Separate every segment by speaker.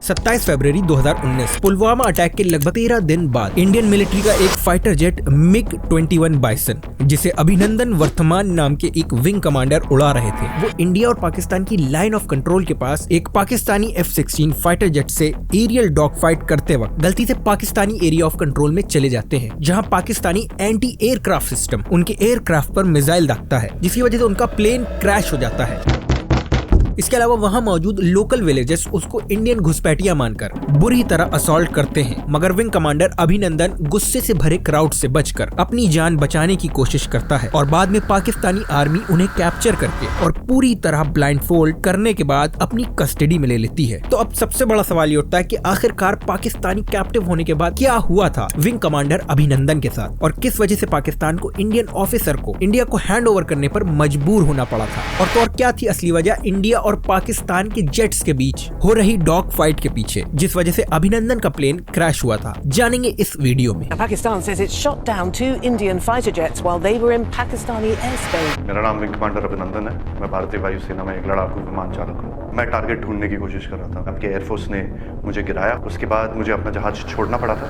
Speaker 1: 27 फरवरी 2019 Pulwama attack के लगभग 13 दिन बाद इंडियन मिलिट्री का एक फाइटर जेट मिग 21 बाइसन, जिसे अभिनंदन वर्तमान नाम के एक विंग कमांडर उड़ा रहे थे, वो इंडिया और पाकिस्तान की लाइन ऑफ कंट्रोल के पास एक पाकिस्तानी F-16 फाइटर जेट से एरियल डॉग फाइट करते वक्त गलती से पाकिस्तानी एरिया ऑफ कंट्रोल में चले जाते हैं, जहां पाकिस्तानी एंटी एयरक्राफ्ट सिस्टम उनके एयरक्राफ्ट पर मिसाइल दागता है, जिसकी वजह से उनका प्लेन क्रैश हो जाता है। इसके अलावा वहां मौजूद लोकल विलेजर्स उसको इंडियन घुसपैठिया मानकर बुरी तरह असॉल्ट करते हैं, मगर विंग कमांडर अभिनंदन गुस्से से भरे क्राउड से बचकर अपनी जान बचाने की कोशिश करता है और बाद में पाकिस्तानी आर्मी उन्हें कैप्चर करके और पूरी तरह ब्लाइंडफोल्ड करने के बाद अपनी कस्टडी में ले लेती है। तो अब सबसे बड़ा सवाल ये उठता है कि आखिरकार पाकिस्तानी कैप्टिव होने के बाद क्या हुआ था विंग कमांडर अभिनंदन के साथ, और किस वजह से पाकिस्तान को इंडियन ऑफिसर को इंडिया को हैंड ओवर करने पर मजबूर होना पड़ा था, और क्या थी असली वजह इंडिया और पाकिस्तान के जेट्स के बीच हो रही डॉग फाइट के पीछे, जिस वजह से अभिनंदन का प्लेन क्रैश हुआ था, जानेंगे इस वीडियो में।
Speaker 2: Pakistan says it shot down 2 Indian fighter jets while they were in Pakistani airspace.
Speaker 3: मेरा नाम विंग कमांडर अभिनंदन है। मैं भारतीय वायुसेना में एक लड़ाकू विमान चालक हूँ। मैं टारगेट ढूंढने की कोशिश कर रहा था। आपके एयरफोर्स ने मुझे गिराया, उसके बाद मुझे अपना जहाज छोड़ना पड़ा था।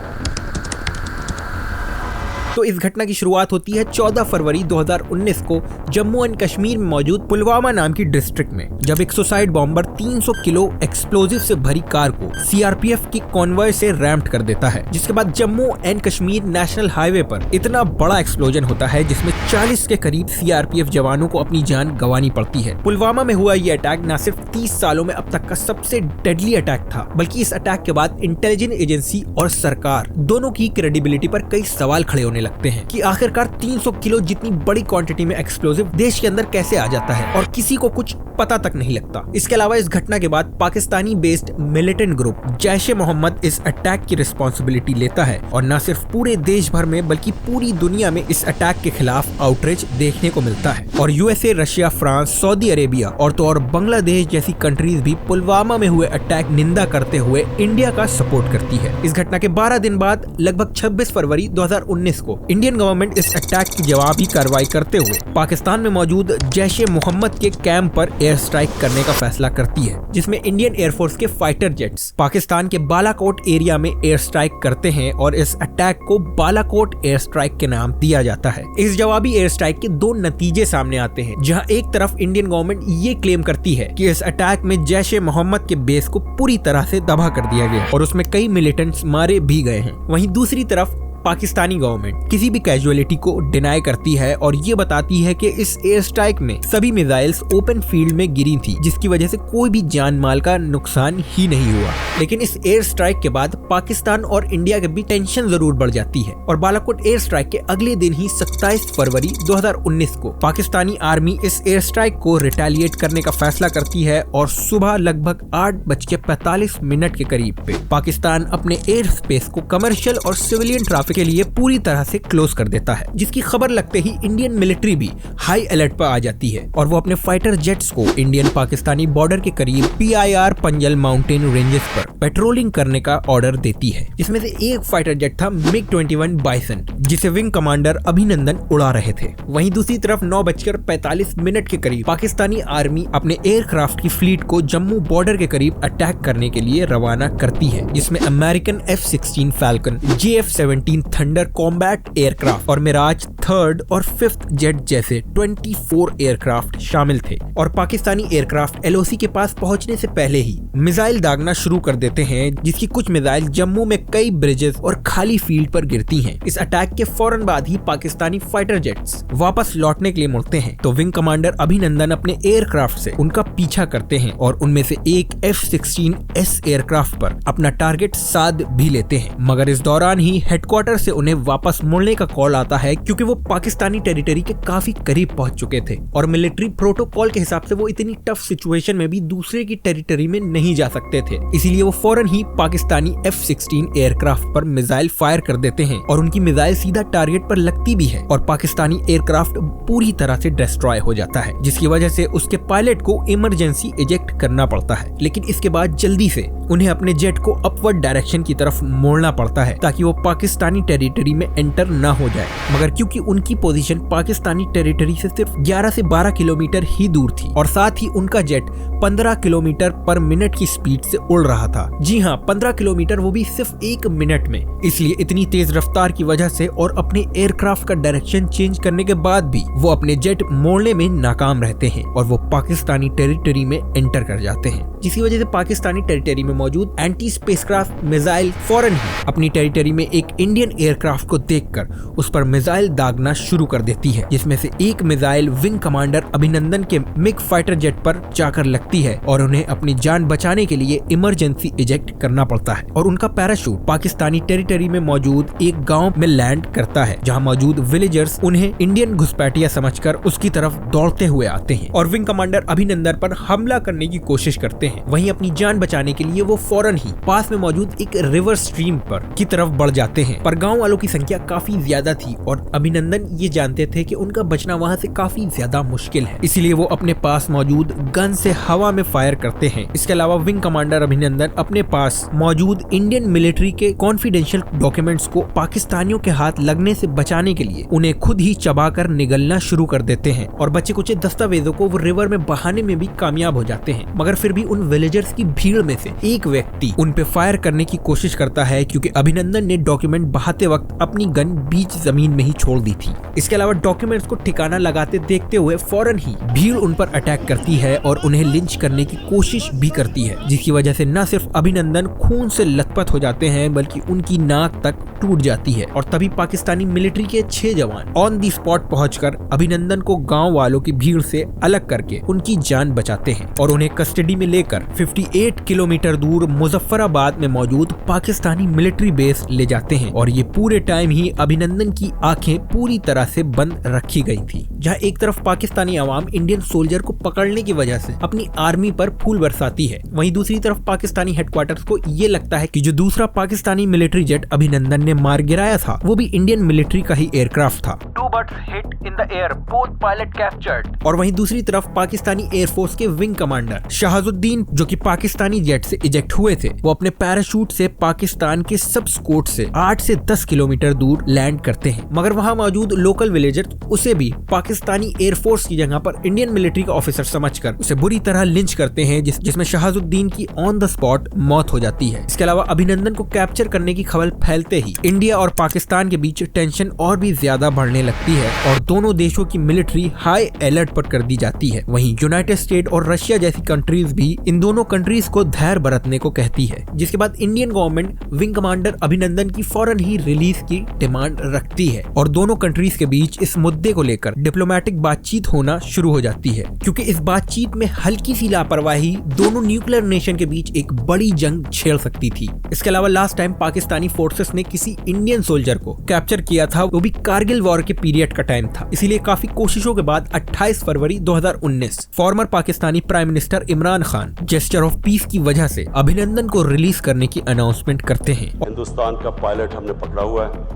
Speaker 1: तो इस घटना की शुरुआत होती है 14 फरवरी 2019 को जम्मू एंड कश्मीर में मौजूद पुलवामा नाम की डिस्ट्रिक्ट में, जब एक सुसाइड बॉम्बर 300 किलो एक्सप्लोजिव से भरी कार को सीआरपीएफ की कॉन्वॉय से रैम्प्ड कर देता है, जिसके बाद Jammu and Kashmir national highway पर इतना बड़ा एक्सप्लोजन होता है जिसमें 40 के करीब सीआरपीएफ जवानों को अपनी जान गंवानी पड़ती है। पुलवामा में हुआ ये अटैक न सिर्फ 30 सालों में अब तक का सबसे डेडली अटैक था, बल्कि इस अटैक के बाद इंटेलिजेंस एजेंसी और सरकार दोनों की क्रेडिबिलिटी पर कई सवाल खड़े होने लगते हैं कि आखिरकार 300 किलो जितनी बड़ी क्वांटिटी में एक्सप्लोजिव देश के अंदर कैसे आ जाता है और किसी को कुछ पता तक नहीं लगता। इसके अलावा इस घटना के बाद Pakistani based militant group Jaish-e-Mohammed इस अटैक की रिस्पॉन्सिबिलिटी लेता है और न सिर्फ पूरे देश भर में बल्कि पूरी दुनिया में इस अटैक के खिलाफ आउटरीच देखने को मिलता है, और USA, Russia, France, Saudi Arabia और तो और बांग्लादेश जैसी कंट्रीज भी पुलवामा में हुए अटैक निंदा करते हुए इंडिया का सपोर्ट करती है। इस घटना के 12 दिन बाद लगभग 26 फरवरी 2019 को इंडियन गवर्नमेंट इस अटैक की जवाबी कार्रवाई करते हुए पाकिस्तान में मौजूद जैश-ए-मोहम्मद के कैंप पर एयर स्ट्राइक करने का फैसला करती है, जिसमें इंडियन एयरफोर्स के फाइटर जेट्स पाकिस्तान के बालाकोट एरिया में एयर स्ट्राइक करते हैं और इस अटैक को बालाकोट एयर स्ट्राइक के नाम दिया जाता है। इस जवाबी एयर स्ट्राइक के 2 नतीजे सामने आते हैं, जहां एक तरफ इंडियन गवर्नमेंट ये क्लेम करती है कि इस अटैक में जैश-ए-मोहम्मद के बेस को पूरी तरह से तबाह कर दिया गया और उसमें कई मिलिटेंट्स मारे भी गए हैं। वहीं दूसरी तरफ पाकिस्तानी गवर्नमेंट किसी भी कैजुअलिटी को डिनाई करती है और ये बताती है कि इस एयर स्ट्राइक में सभी मिसाइल्स ओपन फील्ड में गिरी थी, जिसकी वजह से कोई भी जान माल का नुकसान ही नहीं हुआ। लेकिन इस एयर स्ट्राइक के बाद पाकिस्तान और इंडिया के बीच टेंशन जरूर बढ़ जाती है और बालाकोट एयर स्ट्राइक के अगले दिन ही 27 फरवरी 2019 को पाकिस्तानी आर्मी इस एयर स्ट्राइक को रिटेलिएट करने का फैसला करती है और सुबह लगभग 8:45 के करीब पे पाकिस्तान अपने एयर स्पेस को कमर्शियल और सिविलियन ट्रैफिक के लिए पूरी तरह से क्लोज कर देता है, जिसकी खबर लगते ही इंडियन मिलिट्री भी हाई अलर्ट पर आ जाती है और वो अपने फाइटर जेट्स को इंडियन पाकिस्तानी बॉर्डर के करीब PIR पंजल माउंटेन रेंजेस पर पेट्रोलिंग करने का ऑर्डर देती है, जिसमें से एक फाइटर जेट था मिग 21 बाइसन, जिसे विंग कमांडर अभिनंदन उड़ा रहे थे। वहीं दूसरी तरफ 9:45 के करीब पाकिस्तानी आर्मी अपने एयरक्राफ्ट की फ्लीट को जम्मू बॉर्डर के करीब अटैक करने के लिए रवाना करती है, जिसमें American F-16 falcon, JF-17 thunder combat aircraft और मिराज 3rd और 5th जेट जैसे 24 एयरक्राफ्ट शामिल थे, और पाकिस्तानी एयरक्राफ्ट LOC के पास पहुंचने से पहले ही मिसाइल दागना शुरू कर देते हैं, जिसकी कुछ मिसाइल जम्मू में कई ब्रिजेस और खाली फील्ड पर गिरती हैं। इस अटैक के फौरन बाद ही पाकिस्तानी फाइटर जेट्स वापस लौटने के लिए मुड़ते हैं, तो विंग कमांडर अभिनंदन अपने एयरक्राफ्ट से उनका पीछा करते हैं और उनमें से एक F-16S एयरक्राफ्ट पर अपना टारगेट साध भी लेते हैं, मगर इस दौरान ही हेडक्वार्टर से उन्हें वापस मुड़ने का कॉल आता है, क्योंकि वो पाकिस्तानी टेरिटरी के काफी करीब पहुंच चुके थे और मिलिट्री प्रोटोकॉल के हिसाब से वो इतनी टफ सिचुएशन में भी दूसरे की टेरिटरी में नहीं जा सकते थे। इसीलिए वो फौरन ही पाकिस्तानी F-16 एयरक्राफ्ट पर मिसाइल फायर कर देते हैं और उनकी मिसाइल सीधा टारगेट पर लगती भी है और पाकिस्तानी एयरक्राफ्ट पूरी तरह से डिस्ट्रॉय हो जाता है, जिसकी वजह से उसके पायलट को इमरजेंसी इजेक्ट करना पड़ता है। लेकिन इसके बाद जल्दी से उन्हें अपने जेट को अपवर्ड डायरेक्शन की तरफ मोड़ना पड़ता है ताकि वो पाकिस्तानी टेरिटरी में एंटर न हो जाए, मगर क्योंकि उनकी पोजीशन पाकिस्तानी टेरिटरी से सिर्फ 11 से 12 किलोमीटर ही दूर थी और साथ ही उनका जेट 15 किलोमीटर पर मिनट की स्पीड से उड़ रहा था। जी हाँ, 15 किलोमीटर, वो भी सिर्फ 1 मिनट में। इसलिए इतनी तेज रफ्तार की वजह से और अपने एयरक्राफ्ट का डायरेक्शन चेंज करने के बाद भी वो अपने जेट मोड़ने में नाकाम रहते हैं और वो पाकिस्तानी टेरिटरी में एंटर कर जाते हैं, जिसकी वजह से पाकिस्तानी टेरिटरी में मौजूद एंटी स्पेसक्राफ्ट मिसाइल फौरन ही अपनी टेरिटरी में एक इंडियन एयरक्राफ्ट को देखकर उस पर मिसाइल दागना शुरू कर देती है, जिसमें से एक मिसाइल विंग कमांडर अभिनंदन के मिग फाइटर जेट पर जाकर लगती है और उन्हें अपनी जान बचाने के लिए इमरजेंसी इजेक्ट करना पड़ता है और उनका पैराशूट पाकिस्तानी टेरिटरी में मौजूद एक गांव में लैंड करता है, जहां मौजूद विलेजर्स उन्हें इंडियन घुसपैठिया समझकर उसकी तरफ दौड़ते हुए आते हैं और विंग कमांडर अभिनंदन पर हमला करने की कोशिश करते हैं। वहीं अपनी जान बचाने के लिए वो फौरन ही पास में मौजूद एक रिवर स्ट्रीम पर की तरफ बढ़ जाते हैं, पर गांव वालों की संख्या काफी ज्यादा थी और अभिनंदन ये जानते थे कि उनका बचना वहां से काफी ज्यादा मुश्किल है, इसीलिए वो अपने पास मौजूद गन से हवा में फायर करते हैं। इसके अलावा विंग कमांडर अभिनंदन अपने पास मौजूद इंडियन मिलिट्री के कॉन्फिडेंशियल डॉक्यूमेंट्स को पाकिस्तानियों के हाथ लगने से बचाने के लिए उन्हें खुद ही चबाकर निगलना शुरू कर देते हैं और बचे कुछ दस्तावेजों को वो रिवर में बहाने में भी कामयाब हो जाते हैं। मगर फिर भी उन विलेजर्स की भीड़ में से एक व्यक्ति उन पे फायर करने की कोशिश करता है, क्योंकि अभिनंदन ने डॉक्यूमेंट बहाते वक्त अपनी गन बीच जमीन में ही छोड़ दी थी। इसके अलावा डॉक्यूमेंट्स को ठिकाना लगाते देखते हुए फौरन ही भीड़ उन पर अटैक करती है और उन्हें लिंच करने की कोशिश भी करती है, जिसकी वजह से न सिर्फ अभिनंदन खून से लथपथ हो जाते हैं बल्कि उनकी नाक तक टूट जाती है और तभी पाकिस्तानी मिलिट्री के 6 जवान ऑन दी स्पॉट पहुंचकर अभिनंदन को गांव वालों की भीड़ से अलग करके उनकी जान बचाते हैं और उन्हें कस्टडी में लेकर 58 किलोमीटर दूर मुजफ्फराबाद में मौजूद पाकिस्तानी मिलिट्री बेस ले जाते हैं और ये पूरे टाइम ही अभिनंदन की आंखें पूरी तरह से बंद रखी गई थी, जहां एक तरफ पाकिस्तानी आवाम इंडियन सोल्जर को पकड़ने की वजह से अपनी आर्मी पर फूल बरसाती है, वहीं दूसरी तरफ पाकिस्तानी हेडक्वार्टर्स को ये लगता है कि जो दूसरा पाकिस्तानी मिलिट्री जेट अभिनंदन ने मार गिराया था वो भी इंडियन मिलिट्री का ही एयरक्राफ्ट था। 2 birds hit in the air, both pilot captured। और वहीं दूसरी तरफ पाकिस्तानी एयरफोर्स के विंग कमांडर शहाजुद्दीन, जो कि पाकिस्तानी जेट से इजेक्ट हुए थे, वो अपने पैराशूट से पाकिस्तान के सबस्कोट से 8 से 10 किलोमीटर दूर लैंड करते हैं, मगर वहां मौजूद लोकल विलेजर उसे भी पाकिस्तानी एयरफोर्स की जगह पर इंडियन मिलिट्री का ऑफिसर समझकर उसे बुरी तरह लिंच करते हैं, जिसमें शहाजुद्दीन की ऑन द स्पॉट मौत हो जाती है। इसके अलावा अभिनंदन को कैप्चर करने की खबर फैलते ही इंडिया और पाकिस्तान के बीच टेंशन और भी ज्यादा बढ़ने लगती है और दोनों देशों की मिलिट्री हाई अलर्ट पर कर दी जाती है। वहीं यूनाइटेड स्टेट और रशिया जैसी कंट्रीज भी इन दोनों कंट्रीज को धैर्य बरतने को कहती है, जिसके बाद इंडियन गवर्नमेंट विंग कमांडर अभिनंदन की फौरन ही रिलीज की डिमांड रखती है और दोनों कंट्रीज के बीच इस मुद्दे को लेकर डिप्लोमेटिक बातचीत होना शुरू हो जाती है, क्योंकि इस बातचीत में हल्की सी लापरवाही दोनों न्यूक्लियर नेशन के बीच एक बड़ी जंग छेड़ सकती थी। इसके अलावा लास्ट टाइम पाकिस्तानी फोर्सेस ने किसी इंडियन सोल्जर को कैप्चर किया था, वो भी कारगिल वॉर के पीरियड का टाइम था, इसीलिए काफी कोशिशों के बाद 28 फरवरी 2019 farmer Pakistani prime minister Imran Khan gesture of peace की वजह से अभिनंदन को रिलीज करने की अनाउंसमेंट करते हैं।
Speaker 4: हिंदुस्तान का पायलट हमने पकड़ा हुआ है,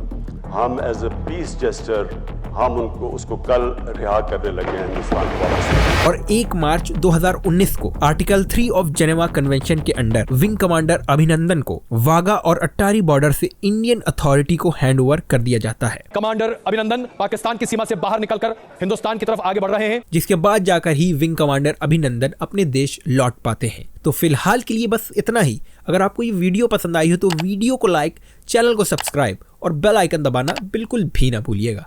Speaker 4: हम एज ए पीस जेस्चर हम उसको कल रिहा करने लगे हैं हिंदुस्तान को।
Speaker 1: और 1 मार्च 2019 को आर्टिकल 3 ऑफ जेनेवा कन्वेंशन के अंडर विंग कमांडर अभिनंदन को वाघा और अट्टारी बॉर्डर से इंडियन अथॉरिटी को हैंडओवर कर दिया जाता है।
Speaker 5: कमांडर अभिनंदन पाकिस्तान की सीमा से बाहर निकलकर हिंदुस्तान की तरफ आगे बढ़ रहे हैं,
Speaker 1: जिसके बाद जाकर ही विंग कमांडर अभिनंदन अपने देश लौट पाते हैं। तो फिलहाल के लिए बस इतना ही। अगर आपको ये वीडियो पसंद आई हो तो वीडियो को लाइक, चैनल को सब्सक्राइब और बेल आइकन दबाना बिल्कुल भी ना भूलिएगा।